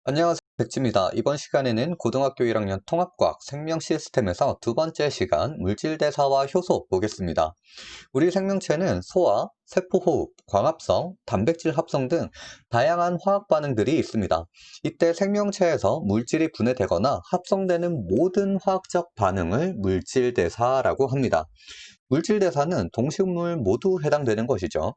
안녕하세요. 백지입니다. 이번 시간에는 고등학교 1학년 통합과학 생명시스템에서 두 번째 시간 물질대사와 효소 보겠습니다. 우리 생명체는 소화, 세포호흡, 광합성, 단백질 합성 등 다양한 화학 반응들이 있습니다. 이때 생명체에서 물질이 분해되거나 합성되는 모든 화학적 반응을 물질대사라고 합니다. 물질대사는 동식물 모두 해당되는 것이죠.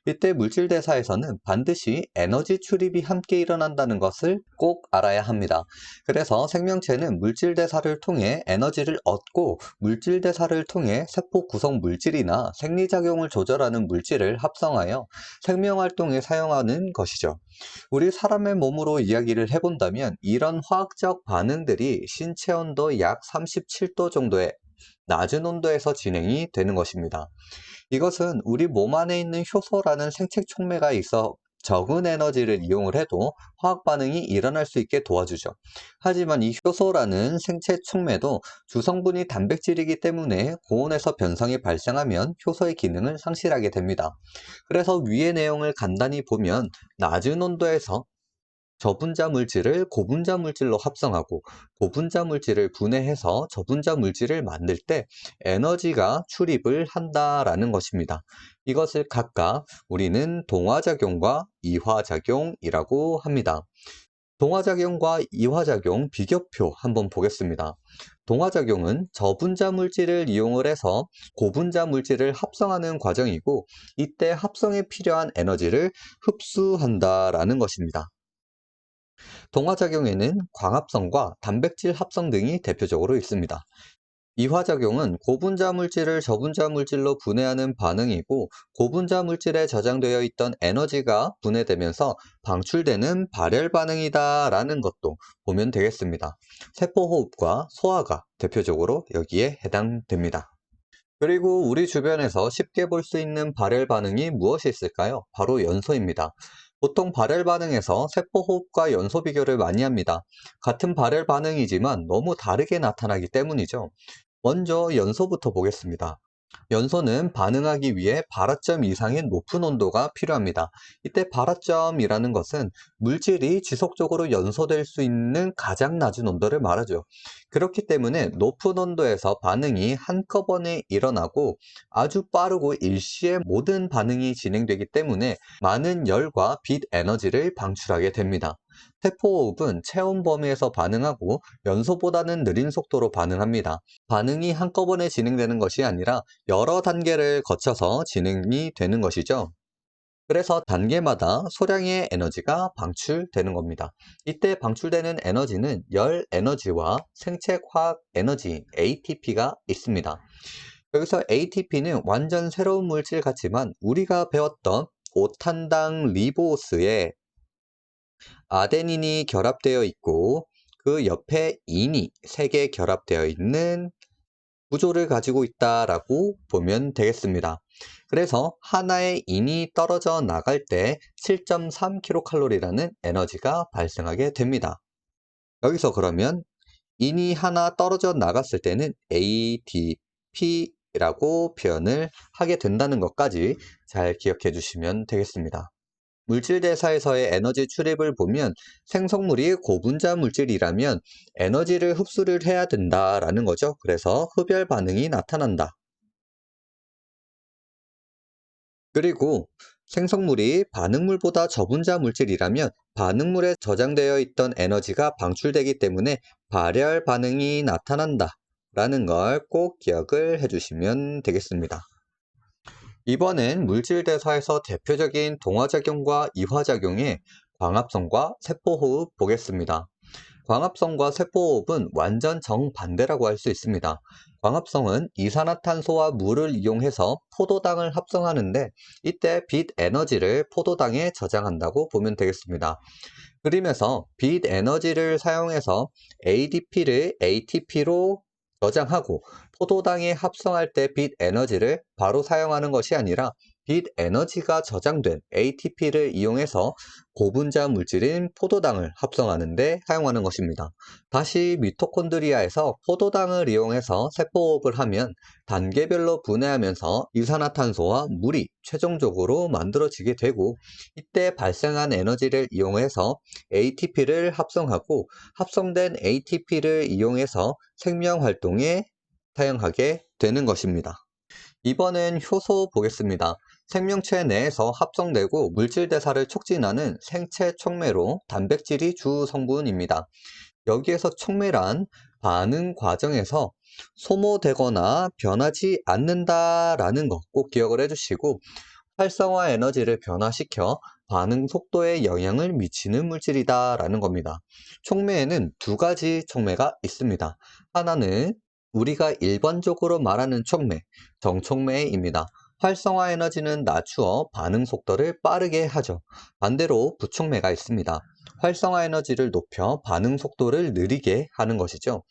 이때 물질대사에서는 반드시 에너지 출입이 함께 일어난다는 것을 꼭 알아야 합니다. 그래서 생명체는 물질대사를 통해 에너지를 얻고 물질대사를 통해 세포 구성 물질이나 생리작용을 조절하는 물질을 합성하여 생명활동에 사용하는 것이죠. 우리 사람의 몸으로 이야기를 해본다면 이런 화학적 반응들이 신체 온도 약 37도 정도의 낮은 온도에서 진행이 되는 것입니다. 이것은 우리 몸 안에 있는 효소라는 생체 촉매가 있어 적은 에너지를 이용을 해도 화학 반응이 일어날 수 있게 도와주죠. 하지만 이 효소라는 생체 촉매도 주성분이 단백질이기 때문에 고온에서 변성이 발생하면 효소의 기능을 상실하게 됩니다. 그래서 위의 내용을 간단히 보면 낮은 온도에서 저분자 물질을 고분자 물질로 합성하고 고분자 물질을 분해해서 저분자 물질을 만들 때 에너지가 출입을 한다라는 것입니다. 이것을 각각 우리는 동화작용과 이화작용이라고 합니다. 동화작용과 이화작용 비교표 한번 보겠습니다. 동화작용은 저분자 물질을 이용을 해서 고분자 물질을 합성하는 과정이고 이때 합성에 필요한 에너지를 흡수한다라는 것입니다. 동화작용에는 광합성과 단백질 합성 등이 대표적으로 있습니다. 이화작용은 고분자 물질을 저분자 물질로 분해하는 반응이고 고분자 물질에 저장되어 있던 에너지가 분해되면서 방출되는 발열 반응이다 라는 것도 보면 되겠습니다. 세포호흡과 소화가 대표적으로 여기에 해당됩니다. 그리고 우리 주변에서 쉽게 볼 수 있는 발열 반응이 무엇이 있을까요? 바로 연소입니다. 보통 발열 반응에서 세포호흡과 연소 비교를 많이 합니다. 같은 발열 반응이지만 너무 다르게 나타나기 때문이죠. 먼저 연소부터 보겠습니다. 연소는 반응하기 위해 발화점 이상의 높은 온도가 필요합니다. 이때 발화점이라는 것은 물질이 지속적으로 연소될 수 있는 가장 낮은 온도를 말하죠. 그렇기 때문에 높은 온도에서 반응이 한꺼번에 일어나고 아주 빠르고 일시에 모든 반응이 진행되기 때문에 많은 열과 빛 에너지를 방출하게 됩니다. 세포호흡은 체온 범위에서 반응하고 연소보다는 느린 속도로 반응합니다. 반응이 한꺼번에 진행되는 것이 아니라 여러 단계를 거쳐서 진행이 되는 것이죠. 그래서 단계마다 소량의 에너지가 방출되는 겁니다. 이때 방출되는 에너지는 열 에너지와 생체화학 에너지 ATP가 있습니다. 여기서 ATP는 완전 새로운 물질 같지만 우리가 배웠던 오탄당 리보스에 아데닌이 결합되어 있고 그 옆에 인이 3개 결합되어 있는 구조를 가지고 있다라고 보면 되겠습니다. 그래서 하나의 인이 떨어져 나갈 때 7.3kcal라는 에너지가 발생하게 됩니다. 여기서 그러면 인이 하나 떨어져 나갔을 때는 ATP라고 표현을 하게 된다는 것까지 잘 기억해 주시면 되겠습니다. 물질대사에서의 에너지 출입을 보면 생성물이 고분자 물질이라면 에너지를 흡수를 해야 된다라는 거죠. 그래서 흡열 반응이 나타난다. 그리고 생성물이 반응물보다 저분자 물질이라면 반응물에 저장되어 있던 에너지가 방출되기 때문에 발열 반응이 나타난다. 라는 걸 꼭 기억을 해주시면 되겠습니다. 이번엔 물질대사에서 대표적인 동화작용과 이화작용의 광합성과 세포호흡 보겠습니다. 광합성과 세포호흡은 완전 정반대라고 할 수 있습니다. 광합성은 이산화탄소와 물을 이용해서 포도당을 합성하는데 이때 빛 에너지를 포도당에 저장한다고 보면 되겠습니다. 그림에서 빛 에너지를 사용해서 ADP를 ATP로 저장하고 포도당에 합성할 때 빛 에너지를 바로 사용하는 것이 아니라 빛 에너지가 저장된 ATP를 이용해서 고분자 물질인 포도당을 합성하는 데 사용하는 것입니다. 다시 미토콘드리아에서 포도당을 이용해서 세포호흡을 하면 단계별로 분해하면서 이산화탄소와 물이 최종적으로 만들어지게 되고, 이때 발생한 에너지를 이용해서 ATP를 합성하고, 합성된 ATP를 이용해서 생명활동에 사용하게 되는 것입니다. 이번엔 효소 보겠습니다. 생명체 내에서 합성되고 물질 대사를 촉진하는 생체 촉매로 단백질이 주 성분입니다. 여기에서 촉매란 반응 과정에서 소모되거나 변하지 않는다라는 거 꼭 기억을 해주시고, 활성화 에너지를 변화시켜 반응 속도에 영향을 미치는 물질이다라는 겁니다. 촉매에는 두 가지 촉매가 있습니다. 하나는 우리가 일반적으로 말하는 촉매, 정촉매입니다. 활성화 에너지는 낮추어 반응 속도를 빠르게 하죠. 반대로 부촉매가 있습니다. 활성화 에너지를 높여 반응 속도를 느리게 하는 것이죠.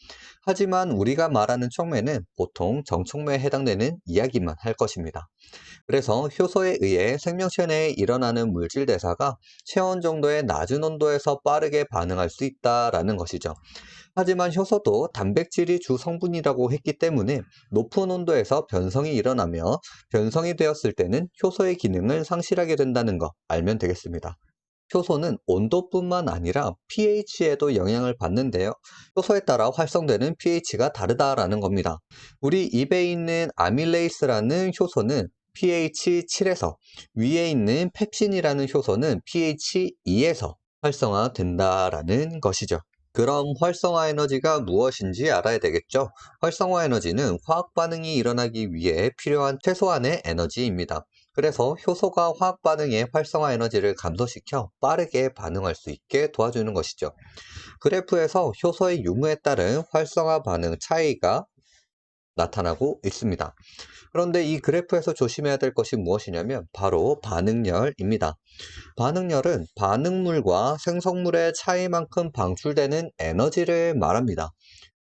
하지만 우리가 말하는 촉매는 보통 정촉매에 해당되는 이야기만 할 것입니다. 그래서 효소에 의해 생명체 내에 일어나는 물질 대사가 체온 정도의 낮은 온도에서 빠르게 반응할 수 있다라는 것이죠. 하지만 효소도 단백질이 주 성분이라고 했기 때문에 높은 온도에서 변성이 일어나며, 변성이 되었을 때는 효소의 기능을 상실하게 된다는 거 알면 되겠습니다. 효소는 온도뿐만 아니라 pH에도 영향을 받는데요. 효소에 따라 활성되는 pH가 다르다라는 겁니다. 우리 입에 있는 아밀레이스라는 효소는 pH 7에서, 위에 있는 펩신이라는 효소는 pH 2에서 활성화된다라는 것이죠. 그럼 활성화 에너지가 무엇인지 알아야 되겠죠? 활성화 에너지는 화학 반응이 일어나기 위해 필요한 최소한의 에너지입니다. 그래서 효소가 화학 반응의 활성화 에너지를 감소시켜 빠르게 반응할 수 있게 도와주는 것이죠. 그래프에서 효소의 유무에 따른 활성화 반응 차이가 나타나고 있습니다. 그런데 이 그래프에서 조심해야 될 것이 무엇이냐면 바로 반응열입니다. 반응열은 반응물과 생성물의 차이만큼 방출되는 에너지를 말합니다.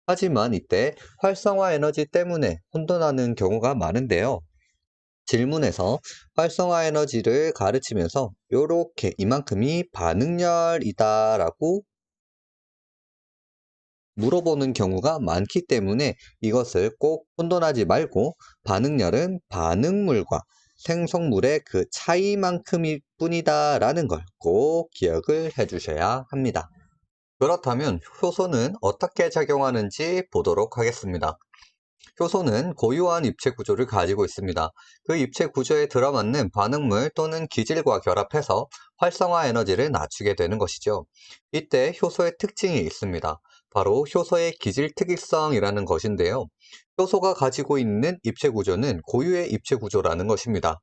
하지만 이때 활성화 에너지 때문에 혼돈하는 경우가 많은데요. 질문에서 활성화 에너지를 가르치면서 요렇게 이만큼이 반응열이다 라고 물어보는 경우가 많기 때문에 이것을 꼭 혼돈하지 말고, 반응열은 반응물과 생성물의 그 차이만큼일 뿐이다 라는 걸 꼭 기억을 해 주셔야 합니다. 그렇다면 효소는 어떻게 작용하는지 보도록 하겠습니다. 효소는 고유한 입체 구조를 가지고 있습니다. 그 입체 구조에 들어맞는 반응물 또는 기질과 결합해서 활성화 에너지를 낮추게 되는 것이죠. 이때 효소의 특징이 있습니다. 바로 효소의 기질 특이성이라는 것인데요. 효소가 가지고 있는 입체 구조는 고유의 입체 구조라는 것입니다.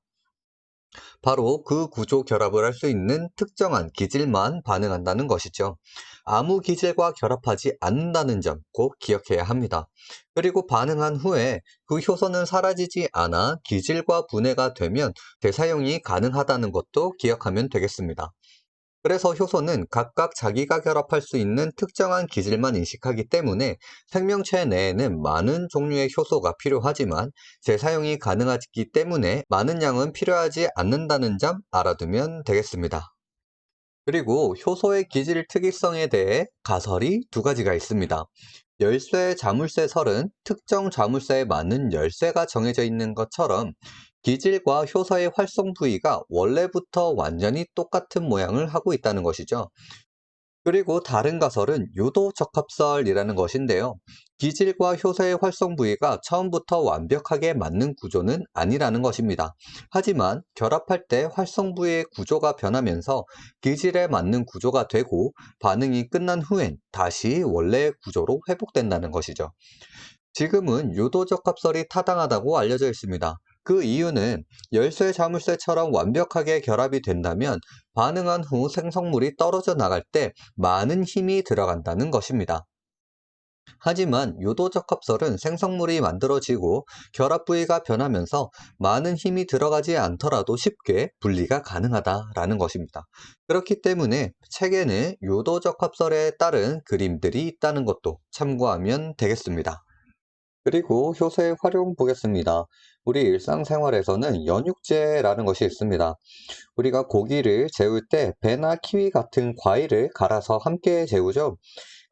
바로 그 구조 결합을 할 수 있는 특정한 기질만 반응한다는 것이죠. 아무 기질과 결합하지 않는다는 점 꼭 기억해야 합니다. 그리고 반응한 후에 그 효소는 사라지지 않아 기질과 분해가 되면 재사용이 가능하다는 것도 기억하면 되겠습니다. 그래서 효소는 각각 자기가 결합할 수 있는 특정한 기질만 인식하기 때문에 생명체 내에는 많은 종류의 효소가 필요하지만 재사용이 가능하기 때문에 많은 양은 필요하지 않는다는 점 알아두면 되겠습니다. 그리고 효소의 기질 특이성에 대해 가설이 두 가지가 있습니다. 열쇠 자물쇠설은 특정 자물쇠에 맞는 열쇠가 정해져 있는 것처럼 기질과 효소의 활성 부위가 원래부터 완전히 똑같은 모양을 하고 있다는 것이죠. 그리고 다른 가설은 유도 적합설이라는 것인데요. 기질과 효소의 활성 부위가 처음부터 완벽하게 맞는 구조는 아니라는 것입니다. 하지만 결합할 때 활성 부위의 구조가 변하면서 기질에 맞는 구조가 되고, 반응이 끝난 후엔 다시 원래의 구조로 회복된다는 것이죠. 지금은 유도 적합설이 타당하다고 알려져 있습니다. 그 이유는 열쇠 자물쇠처럼 완벽하게 결합이 된다면 반응한 후 생성물이 떨어져 나갈 때 많은 힘이 들어간다는 것입니다. 하지만 유도적 합설은 생성물이 만들어지고 결합 부위가 변하면서 많은 힘이 들어가지 않더라도 쉽게 분리가 가능하다라는 것입니다. 그렇기 때문에 책에는 유도적 합설에 따른 그림들이 있다는 것도 참고하면 되겠습니다. 그리고 효소의 활용 보겠습니다. 우리 일상생활에서는 연육제라는 것이 있습니다. 우리가 고기를 재울 때 배나 키위 같은 과일을 갈아서 함께 재우죠.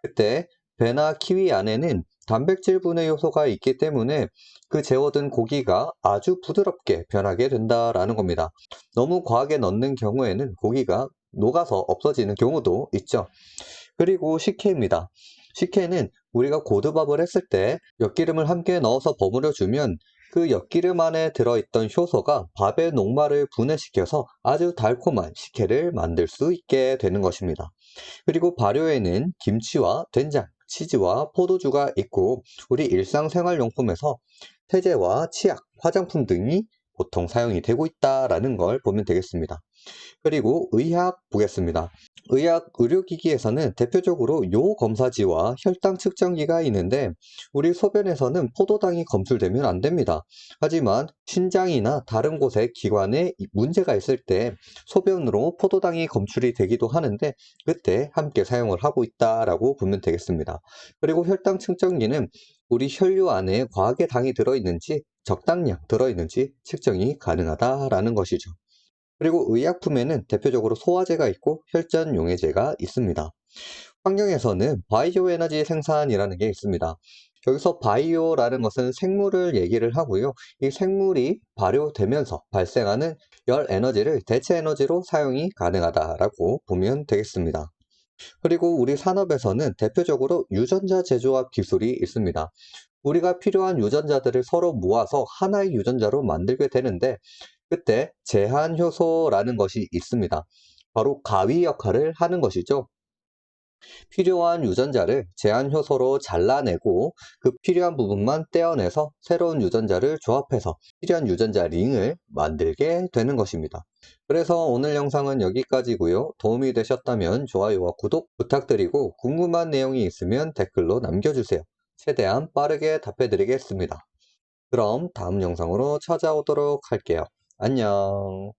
그때 배나 키위 안에는 단백질분해 요소가 있기 때문에 그 재워둔 고기가 아주 부드럽게 변하게 된다라는 겁니다. 너무 과하게 넣는 경우에는 고기가 녹아서 없어지는 경우도 있죠. 그리고 식혜입니다. 식혜는 우리가 고두밥을 했을 때 엿기름을 함께 넣어서 버무려 주면 그 엿기름 안에 들어있던 효소가 밥의 녹말을 분해시켜서 아주 달콤한 식혜를 만들 수 있게 되는 것입니다. 그리고 발효에는 김치와 된장, 치즈와 포도주가 있고 우리 일상생활용품에서 세제와 치약, 화장품 등이 보통 사용이 되고 있다라는 걸 보면 되겠습니다. 그리고 의학 보겠습니다. 의료기기에서는 대표적으로 요 검사지와 혈당 측정기가 있는데 우리 소변에서는 포도당이 검출되면 안 됩니다. 하지만 신장이나 다른 곳의 기관에 문제가 있을 때 소변으로 포도당이 검출이 되기도 하는데 그때 함께 사용을 하고 있다라고 보면 되겠습니다. 그리고 혈당 측정기는 우리 혈류 안에 과하게 당이 들어있는지 적당량 들어있는지 측정이 가능하다라는 것이죠. 그리고 의약품에는 대표적으로 소화제가 있고 혈전용해제가 있습니다. 환경에서는 바이오 에너지 생산이라는 게 있습니다. 여기서 바이오라는 것은 생물을 얘기를 하고요. 이 생물이 발효되면서 발생하는 열 에너지를 대체 에너지로 사용이 가능하다라고 보면 되겠습니다. 그리고 우리 산업에서는 대표적으로 유전자 제조합 기술이 있습니다. 우리가 필요한 유전자들을 서로 모아서 하나의 유전자로 만들게 되는데 그때 제한 효소라는 것이 있습니다. 바로 가위 역할을 하는 것이죠. 필요한 유전자를 제한 효소로 잘라내고 그 필요한 부분만 떼어내서 새로운 유전자를 조합해서 필요한 유전자 링을 만들게 되는 것입니다. 그래서 오늘 영상은 여기까지고요. 도움이 되셨다면 좋아요와 구독 부탁드리고 궁금한 내용이 있으면 댓글로 남겨주세요. 최대한 빠르게 답해 드리겠습니다. 그럼 다음 영상으로 찾아오도록 할게요. 안녕.